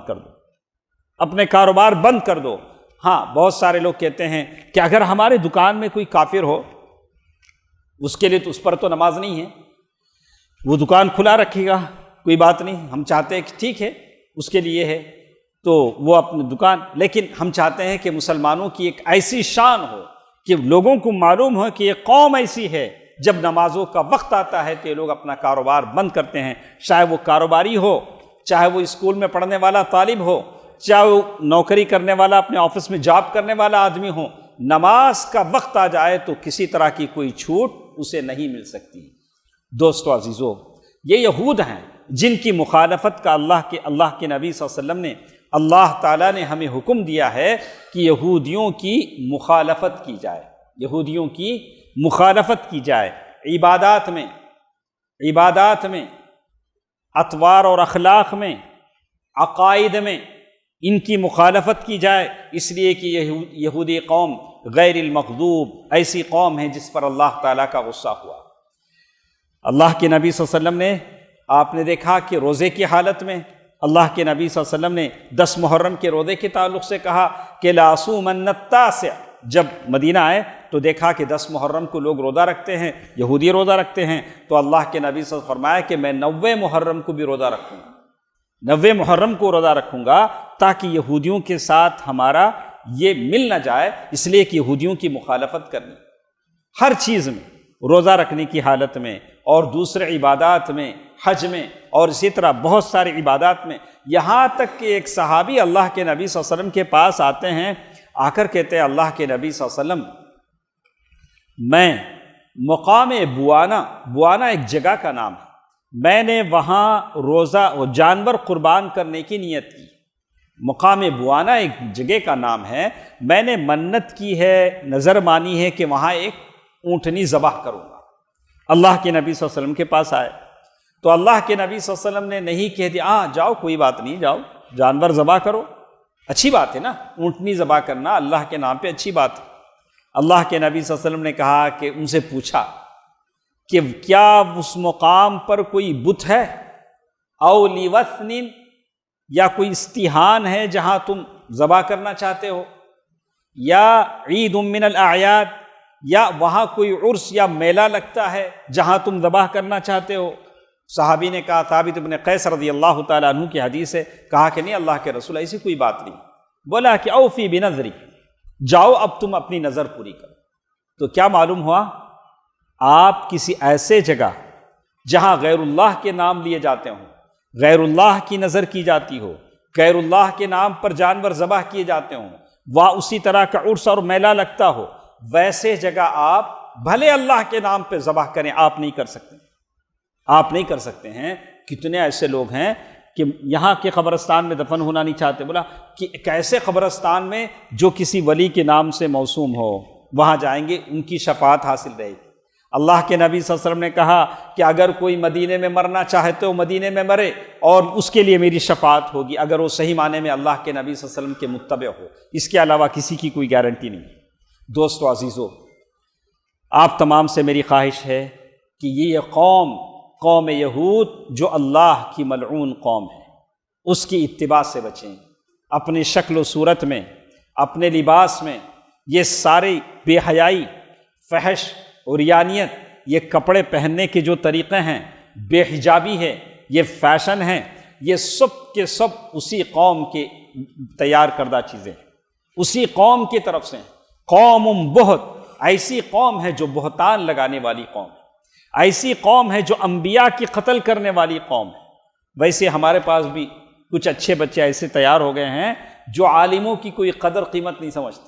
کر دو۔ ہاں، بہت سارے لوگ کہتے ہیں کہ اگر ہمارے دکان میں کوئی کافر ہو، اس کے لیے تو اس پر تو نماز نہیں ہے، وہ دکان کھلا رکھے گا، کوئی بات نہیں، ہم چاہتے ہیں کہ ٹھیک ہے اس کے لیے ہے تو وہ اپنی دکان، لیکن ہم چاہتے ہیں کہ مسلمانوں کی ایک ایسی شان ہو کہ لوگوں کو معلوم ہو کہ یہ قوم ایسی ہے، جب نمازوں کا وقت آتا ہے تو یہ لوگ اپنا کاروبار بند کرتے ہیں، چاہے وہ کاروباری ہو، چاہے وہ اسکول میں پڑھنے والا طالب ہو، چاہے وہ نوکری کرنے والا، اپنے آفس میں جاب کرنے والا آدمی ہو، نماز کا وقت آ جائے تو کسی طرح کی کوئی چھوٹ اسے نہیں مل سکتی۔ دوستو عزیزو، یہ یہود ہیں جن کی مخالفت کا اللہ کے نبی صلی اللہ علیہ وسلم نے، اللہ تعالیٰ نے ہمیں حکم دیا ہے کہ یہودیوں کی مخالفت کی جائے، عبادات میں، اطوار اور اخلاق میں، عقائد میں ان کی مخالفت کی جائے، اس لیے کہ یہودی قوم غیر المغضوب ایسی قوم ہے جس پر اللہ تعالیٰ کا غصہ ہوا۔ اللہ کے نبی صلی اللہ علیہ وسلم نے، آپ نے دیکھا کہ روزے کی حالت میں اللہ کے نبی صلی اللہ علیہ وسلم نے 10 محرم کے روزے کے تعلق سے کہا کہ لا اصومن التاسع۔ جب مدینہ آئے تو دیکھا کہ 10 محرم کو لوگ روزہ رکھتے ہیں، یہودی روزہ رکھتے ہیں، تو اللہ کے نبی صلی اللہ علیہ وسلم فرمایا کہ میں 90 محرم کو بھی روزہ رکھوں گا، 90 محرم کو روزہ رکھوں گا، تاکہ یہودیوں کے ساتھ ہمارا یہ مل نہ جائے، اس لیے کہ یہودیوں کی مخالفت کرنی ہر چیز میں، روزہ رکھنے کی حالت میں اور دوسرے عبادات میں، حج میں، اور اسی طرح بہت ساری عبادات میں، یہاں تک کہ ایک صحابی اللہ کے نبی صلی اللہ علیہ وسلم کے پاس آتے ہیں، آ کر کہتے ہیں اللہ کے نبی صلی اللہ علیہ وسلم میں مقام بوانا ایک جگہ کا نام ہے، میں نے وہاں روزہ و جانور قربان کرنے کی نیت کی۔ مقام بوانا ایک جگہ کا نام ہے، میں نے منت کی ہے، نظر مانی ہے کہ وہاں ایک اونٹنی ذبح کروں گا۔ اللہ کے نبی صلی اللہ علیہ وسلم کے پاس آئے تو اللہ کے نبی صلی اللہ علیہ وسلم نے نہیں کہہ دیا جاؤ کوئی بات نہیں، جاؤ جانور ذبح کرو، اچھی بات ہے نا، اونٹنی ذبح کرنا اللہ کے نام پہ اچھی بات ہے۔ اللہ کے نبی صلی اللہ علیہ وسلم نے کہا کہ ان سے پوچھا کہ کیا اس مقام پر کوئی بت ہے، او لیوثن، یا کوئی استحان ہے جہاں تم ذبح کرنا چاہتے ہو، یا عید من الاعیاد، یا وہاں کوئی عرس یا میلہ لگتا ہے جہاں تم ذبح کرنا چاہتے ہو؟ صحابی نے کہا، ثابت بن قیس رضی اللہ تعالیٰ عنہ کی حدیث ہے، کہا کہ نہیں اللہ کے رسول ایسی کوئی بات نہیں۔ بولا کہ اوفی بنظری، جاؤ اب تم اپنی نظر پوری کرو۔ تو کیا معلوم ہوا؟ آپ کسی ایسے جگہ جہاں غیر اللہ کے نام لیے جاتے ہوں، غیر اللہ کی نظر کی جاتی ہو، غیر اللہ کے نام پر جانور ذبح کیے جاتے ہوں، وہاں اسی طرح کا عرس اور میلہ لگتا ہو، ویسے جگہ آپ بھلے اللہ کے نام پہ ذبح کریں، آپ نہیں کر سکتے ہیں۔ کتنے ایسے لوگ ہیں کہ یہاں کے قبرستان میں دفن ہونا نہیں چاہتے۔ بولا کہ کیسے قبرستان میں جو کسی ولی کے نام سے موسوم ہو، وہاں جائیں گے ان کی شفاعت حاصل رہے گی۔ اللہ کے نبی صلی اللہ علیہ وسلم نے کہا کہ اگر کوئی مدینے میں مرنا چاہے تو وہ مدینے میں مرے اور اس کے لیے میری شفاعت ہوگی، اگر وہ صحیح معنی میں اللہ کے نبی صلی اللہ علیہ وسلم کے متبع ہو، اس کے علاوہ کسی کی کوئی گارنٹی نہیں۔ دوستو عزیزو، آپ تمام سے میری خواہش ہے کہ یہ قوم یہود جو اللہ کی ملعون قوم ہے، اس کی اتباع سے بچیں۔ اپنی شکل و صورت میں، اپنے لباس میں یہ ساری بے حیائی، فحش، عریانیت، یہ کپڑے پہننے کے جو طریقے ہیں، بے حجابی ہے، یہ فیشن ہیں، یہ سب کے سب اسی قوم کے تیار کردہ چیزیں ہیں، اسی قوم کی طرف سے ہیں۔ قوم بہت ایسی قوم ہے جو بہتان لگانے والی قوم ہے، ایسی قوم ہے جو انبیاء کی قتل کرنے والی قوم ہے۔ ویسے ہمارے پاس بھی کچھ اچھے بچے ایسے تیار ہو گئے ہیں جو عالموں کی کوئی قدر قیمت نہیں سمجھتے۔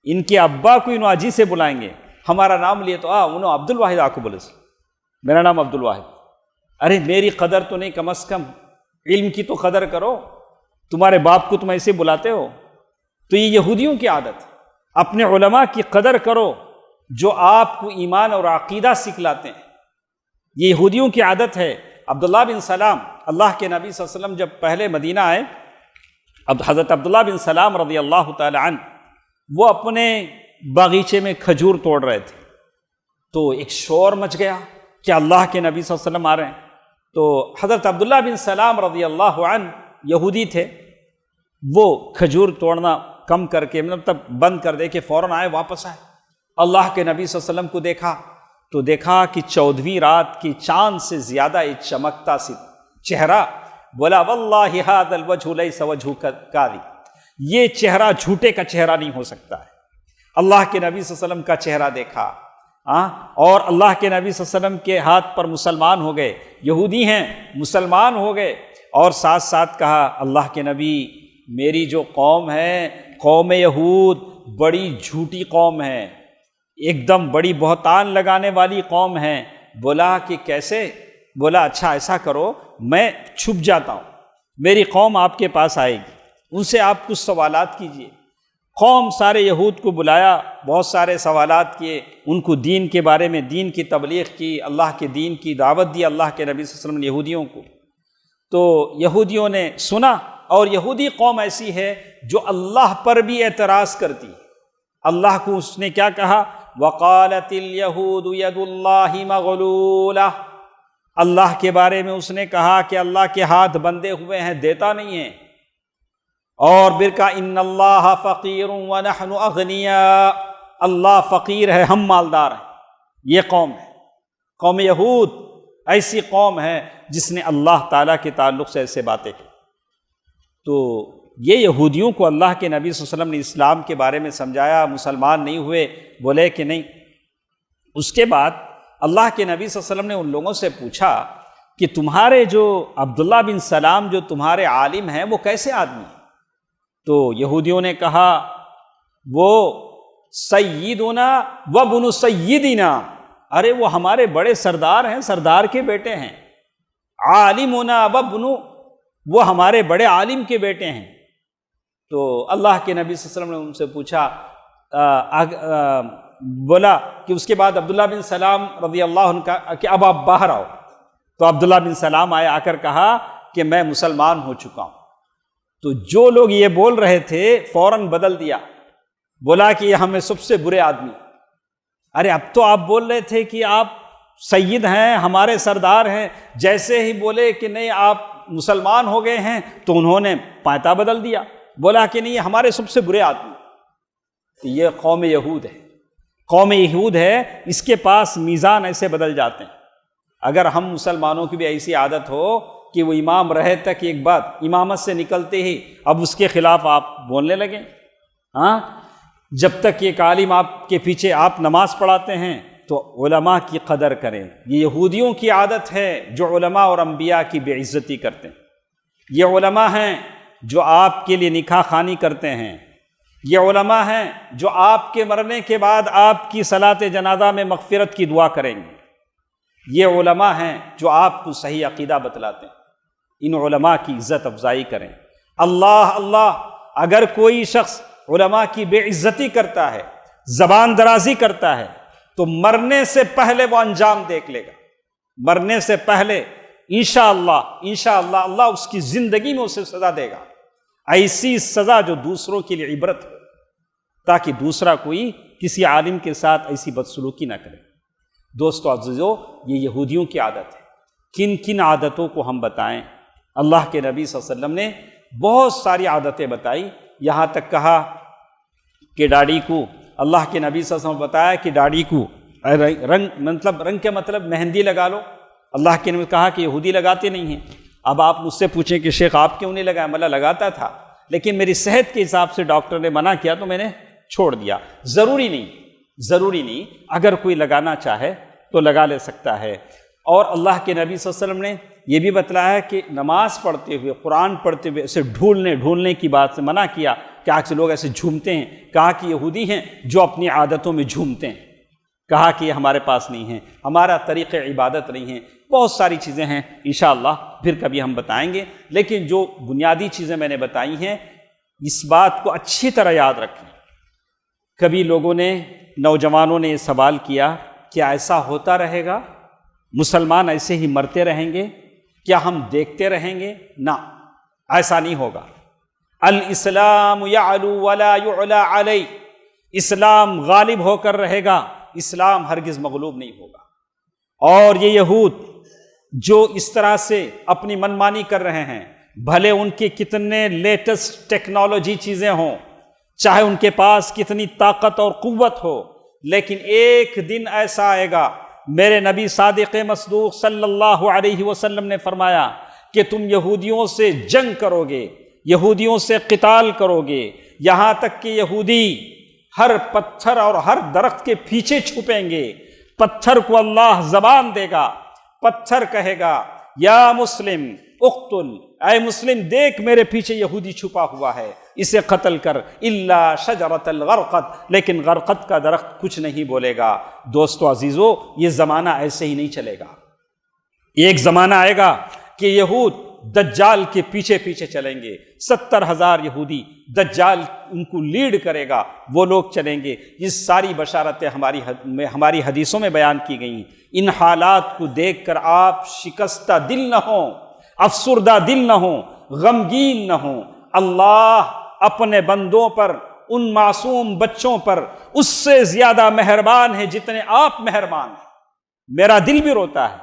ان کے ابا کو انہوں اجی سے بلائیں گے، ہمارا نام لیے تو انہوں عبد الواحد آ کو بولے سے، میرا نام عبد الواحد۔ ارے میری قدر تو نہیں، کم از کم علم کی تو قدر کرو، تمہارے باپ کو تم ایسے بلاتے ہو۔ تو یہ یہودیوں کی عادت ہے، اپنے علماء کی قدر کرو جو آپ کو ایمان اور عقیدہ سکھلاتے ہیں۔ یہ یہودیوں کی عادت ہے۔ عبداللہ بن سلام، اللہ کے نبی صلی اللہ علیہ وسلم جب پہلے مدینہ آئے، اب حضرت عبداللہ بن سلام رضی اللہ تعالی عنہ وہ اپنے باغیچے میں کھجور توڑ رہے تھے، تو ایک شور مچ گیا کہ اللہ کے نبی صلی اللہ علیہ وسلم آ رہے ہیں۔ تو حضرت عبداللہ بن سلام رضی اللہ عنہ یہودی تھے، وہ کھجور توڑنا کم کر کے مطلب بند کر دے کے فوراً آئے، واپس آئے، اللہ کے نبی صلی اللہ علیہ وسلم کو دیکھا تو دیکھا کہ 14ویں رات کی چاند سے زیادہ ایک چمکتا سی چہرہ۔ بولا واللہ ھذا الوجہ لیس وجہ کاذب، یہ چہرہ جھوٹے کا چہرہ نہیں ہو سکتا ہے۔ اللہ کے نبی صلی اللہ علیہ وسلم کا چہرہ دیکھا، اور اللہ کے نبی صلی اللہ علیہ وسلم کے ہاتھ پر مسلمان ہو گئے، یہودی ہیں مسلمان ہو گئے، اور ساتھ ساتھ کہا اللہ کے نبی میری جو قوم ہے، قوم یہود بڑی جھوٹی قوم ہے، ایک دم بڑی بہتان لگانے والی قوم ہے۔ بولا کہ کیسے؟ بولا اچھا ایسا کرو، میں چھپ جاتا ہوں، میری قوم آپ کے پاس آئے گی، ان سے آپ کچھ سوالات کیجئے۔ قوم سارے یہود کو بلایا، بہت سارے سوالات کیے، ان کو دین کے بارے میں، دین کی تبلیغ کی، اللہ کے دین کی دعوت دی اللہ کے نبی صلی اللہ علیہ وسلم نے یہودیوں کو۔ تو یہودیوں نے سنا، اور یہودی قوم ایسی ہے جو اللہ پر بھی اعتراض کرتی ہے۔ اللہ کو اس نے کیا کہا؟ وَقَالَتِ الْيَهُودُ يَدُ اللَّهِ مَغْلُولَةٌ، اللہ کے بارے میں اس نے کہا کہ اللہ کے ہاتھ بندھے ہوئے ہیں، دیتا نہیں ہے۔ اور پھر کہا ان اللہ فقیر ونحن اغنیاء، اللہ فقیر ہے ہم مالدار ہیں۔ یہ قوم ہے، قوم یہود ایسی قوم ہے جس نے اللہ تعالیٰ کے تعلق سے ایسے باتیں کی۔ تو یہ یہودیوں کو اللہ کے نبی صلی اللہ علیہ وسلم نے اسلام کے بارے میں سمجھایا، مسلمان نہیں ہوئے، بولے کہ نہیں۔ اس کے بعد اللہ کے نبی صلی اللہ علیہ وسلم نے ان لوگوں سے پوچھا کہ تمہارے جو عبداللہ بن سلام جو تمہارے عالم ہیں وہ کیسے آدمی ہیں؟ تو یہودیوں نے کہا وہ سیدنا و بن سیدنا، ارے وہ ہمارے بڑے سردار ہیں، سردار کے بیٹے ہیں۔ عالمنا و بنو، وہ ہمارے بڑے عالم کے بیٹے ہیں۔ تو اللہ کے نبی صلی اللہ علیہ وسلم نے ان سے پوچھا، بولا کہ اس کے بعد عبداللہ بن سلام رضی اللہ عنہ کا کہ اب آپ باہر آؤ۔ تو عبداللہ بن سلام آئے، آ کر کہا کہ میں مسلمان ہو چکا ہوں۔ تو جو لوگ یہ بول رہے تھے فوراً بدل دیا، بولا کہ یہ ہمیں سب سے برے آدمی۔ ارے اب تو آپ بول رہے تھے کہ آپ سید ہیں، ہمارے سردار ہیں، جیسے ہی بولے کہ نہیں آپ مسلمان ہو گئے ہیں تو انہوں نے پایتا بدل دیا، بولا کہ نہیں یہ ہمارے سب سے برے آدمی۔ یہ قوم یہود ہے، قوم یہود ہے، اس کے پاس میزان ایسے بدل جاتے ہیں۔ اگر ہم مسلمانوں کی بھی ایسی عادت ہو کہ وہ امام رہے تک ایک بات، امامت سے نکلتے ہی اب اس کے خلاف آپ بولنے لگیں، جب تک ایک عالم آپ کے پیچھے آپ نماز پڑھاتے ہیں تو علماء کی قدر کریں۔ یہ یہودیوں کی عادت ہے جو علماء اور انبیاء کی بے عزتی کرتے ہیں۔ یہ علماء ہیں جو آپ کے لیے نکاح خوانی کرتے ہیں، یہ علماء ہیں جو آپ کے مرنے کے بعد آپ کی صلاۃ جنازہ میں مغفرت کی دعا کریں گے، یہ علماء ہیں جو آپ کو صحیح عقیدہ بتلاتے ہیں۔ ان علماء کی عزت افزائی کریں۔ اللہ اگر کوئی شخص علماء کی بے عزتی کرتا ہے، زبان درازی کرتا ہے، تو مرنے سے پہلے وہ انجام دیکھ لے گا، مرنے سے پہلے انشاءاللہ اللہ اس کی زندگی میں اسے سزا دے گا، ایسی سزا جو دوسروں کے لیے عبرت ہو، تاکہ دوسرا کوئی کسی عالم کے ساتھ ایسی بدسلوکی نہ کرے۔ دوستو عزیزو، یہ یہودیوں کی عادت ہے۔ کن کن عادتوں کو ہم بتائیں؟ اللہ کے نبی صلی اللہ علیہ وسلم نے بہت ساری عادتیں بتائی، یہاں تک کہا کہ داڑھی کو، اللہ کے نبی صلی اللہ علیہ وسلم نے بتایا کہ داڑھی کو رنگ کے مطلب مہندی لگا لو۔ اللہ کے نبی نے کہا کہ یہودی لگاتے نہیں ہیں۔ اب آپ مجھ سے پوچھیں کہ شیخ آپ کیوں نہیں لگایا؟ ملا لگاتا تھا، لیکن میری صحت کے حساب سے ڈاکٹر نے منع کیا تو میں نے چھوڑ دیا۔ ضروری نہیں، اگر کوئی لگانا چاہے تو لگا لے سکتا ہے۔ اور اللہ کے نبی صلی اللہ علیہ وسلم نے یہ بھی بتلایا کہ نماز پڑھتے ہوئے، قرآن پڑھتے ہوئے اسے ڈھولنے کی بات سے منع کیا کہ آج سے لوگ ایسے جھومتے ہیں، کہا کہ یہودی ہیں جو اپنی عادتوں میں جھومتے ہیں، کہا کہ یہ ہمارے پاس نہیں ہے، ہمارا طریق عبادت نہیں ہے۔ بہت ساری چیزیں ہیں، انشاءاللہ پھر کبھی ہم بتائیں گے، لیکن جو بنیادی چیزیں میں نے بتائی ہیں اس بات کو اچھی طرح یاد رکھیں۔ کبھی لوگوں نے، نوجوانوں نے یہ سوال کیا کیا ایسا ہوتا رہے گا؟ مسلمان ایسے ہی مرتے رہیں گے؟ کیا ہم دیکھتے رہیں گے؟ نہ، ایسا نہیں ہوگا۔ الاسلام یعلو ولا یعلا علی، اسلام غالب ہو کر رہے گا، اسلام ہرگز مغلوب نہیں ہوگا۔ اور یہ یہود جو اس طرح سے اپنی منمانی کر رہے ہیں، بھلے ان کے کتنے لیٹسٹ ٹیکنالوجی چیزیں ہوں، چاہے ان کے پاس کتنی طاقت اور قوت ہو، لیکن ایک دن ایسا آئے گا، میرے نبی صادق مصدوق صلی اللہ علیہ وسلم نے فرمایا کہ تم یہودیوں سے جنگ کرو گے، یہودیوں سے قتال کرو گے، یہاں تک کہ یہودی ہر پتھر اور ہر درخت کے پیچھے چھپیں گے۔ پتھر کو اللہ زبان دے گا، پتھر کہے گا یا مسلم اقتل، اے مسلم دیکھ میرے پیچھے یہودی چھپا ہوا ہے، اسے قتل کر، الا شجرۃ الغرقد، لیکن غرقد کا درخت کچھ نہیں بولے گا۔ دوستو عزیزو، یہ زمانہ ایسے ہی نہیں چلے گا۔ ایک زمانہ آئے گا کہ یہود دجال کے پیچھے پیچھے چلیں گے، 70,000 یہودی، دجال ان کو لیڈ کرے گا، وہ لوگ چلیں گے۔ یہ ساری بشارتیں ہماری حدیثوں میں بیان کی گئیں۔ ان حالات کو دیکھ کر آپ شکستہ دل نہ ہوں، افسردہ دل نہ ہوں، غمگین نہ ہوں۔ اللہ اپنے بندوں پر، ان معصوم بچوں پر اس سے زیادہ مہربان ہے جتنے آپ مہربان ہیں۔ میرا دل بھی روتا ہے،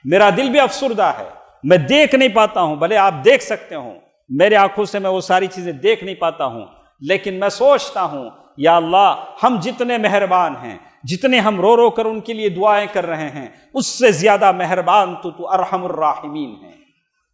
میرا دل بھی افسردہ ہے، میں دیکھ نہیں پاتا ہوں، بھلے آپ دیکھ سکتے ہوں، میرے آنکھوں سے میں وہ ساری چیزیں دیکھ نہیں پاتا ہوں، لیکن میں سوچتا ہوں یا اللہ ہم جتنے مہربان ہیں، جتنے ہم رو رو کر ان کے لیے دعائیں کر رہے ہیں، اس سے زیادہ مہربان تو ارحم الراحمین ہے۔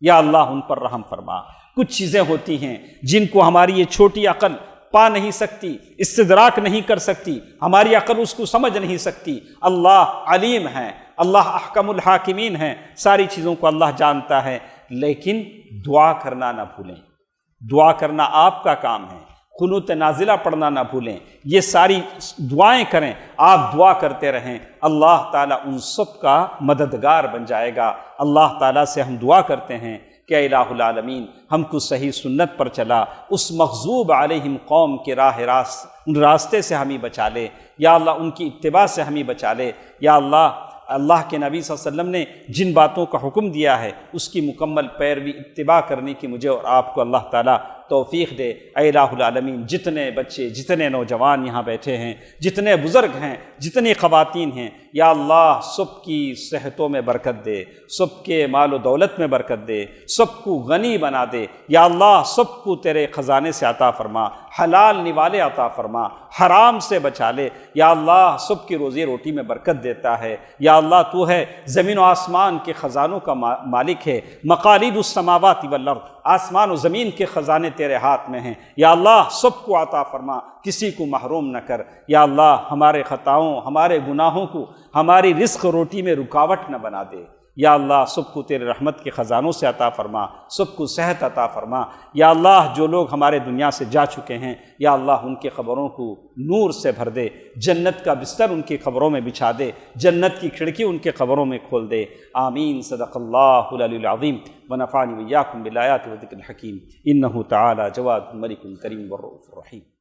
یا اللہ ان پر رحم فرما۔ کچھ چیزیں ہوتی ہیں جن کو ہماری یہ چھوٹی عقل پا نہیں سکتی، استدراک نہیں کر سکتی، ہماری عقل اس کو سمجھ نہیں سکتی۔ اللہ علیم ہے، اللہ احکم الحاکمین ہے، ساری چیزوں کو اللہ جانتا ہے، لیکن دعا کرنا نہ بھولیں۔ دعا کرنا آپ کا کام ہے، قنوت نازلہ پڑھنا نہ بھولیں، یہ ساری دعائیں کریں، آپ دعا کرتے رہیں، اللہ تعالیٰ ان سب کا مددگار بن جائے گا۔ اللہ تعالیٰ سے ہم دعا کرتے ہیں کہ اے الہ العالمین ہم کو صحیح سنت پر چلا، اس مغضوب علیہم قوم کے ان راستے سے ہمیں بچا لے، یا اللہ ان کی اتباع سے ہمیں بچا لے، یا اللہ کے نبی صلی اللہ علیہ وسلم نے جن باتوں کا حکم دیا ہے اس کی مکمل پیروی اتباع کرنے کی مجھے اور آپ کو اللہ تعالیٰ توفیق دے۔ اے الہ العالمین جتنے بچے، جتنے نوجوان یہاں بیٹھے ہیں، جتنے بزرگ ہیں، جتنی خواتین ہیں، یا اللہ سب کی صحتوں میں برکت دے، سب کے مال و دولت میں برکت دے، سب کو غنی بنا دے، یا اللہ سب کو تیرے خزانے سے عطا فرما، حلال نوالے عطا فرما، حرام سے بچا لے، یا اللہ سب کی روزی روٹی میں برکت دیتا ہے، یا اللہ تو ہے زمین و آسمان کے خزانوں کا مالک ہے، مقالید السماوات والارض، آسمان و زمین کے خزانے تیرے ہاتھ میں ہیں، یا اللہ سب کو عطا فرما، کسی کو محروم نہ کر، یا اللہ ہمارے خطاؤں، ہمارے گناہوں کو ہماری رزق روٹی میں رکاوٹ نہ بنا دے، یا اللہ سب کو تیرے رحمت کے خزانوں سے عطا فرما، سب کو صحت عطا فرما، یا اللہ جو لوگ ہمارے دنیا سے جا چکے ہیں، یا اللہ ان کے قبروں کو نور سے بھر دے، جنت کا بستر ان کی قبروں میں بچھا دے، جنت کی کھڑکی ان کے قبروں میں کھول دے۔ آمین۔ صدق اللہ العلی العظیم ونفعنی وإياكم بالآیات والذکر الحکیم، انہ تعالی جواد ملک کریم والرؤوف الرحیم۔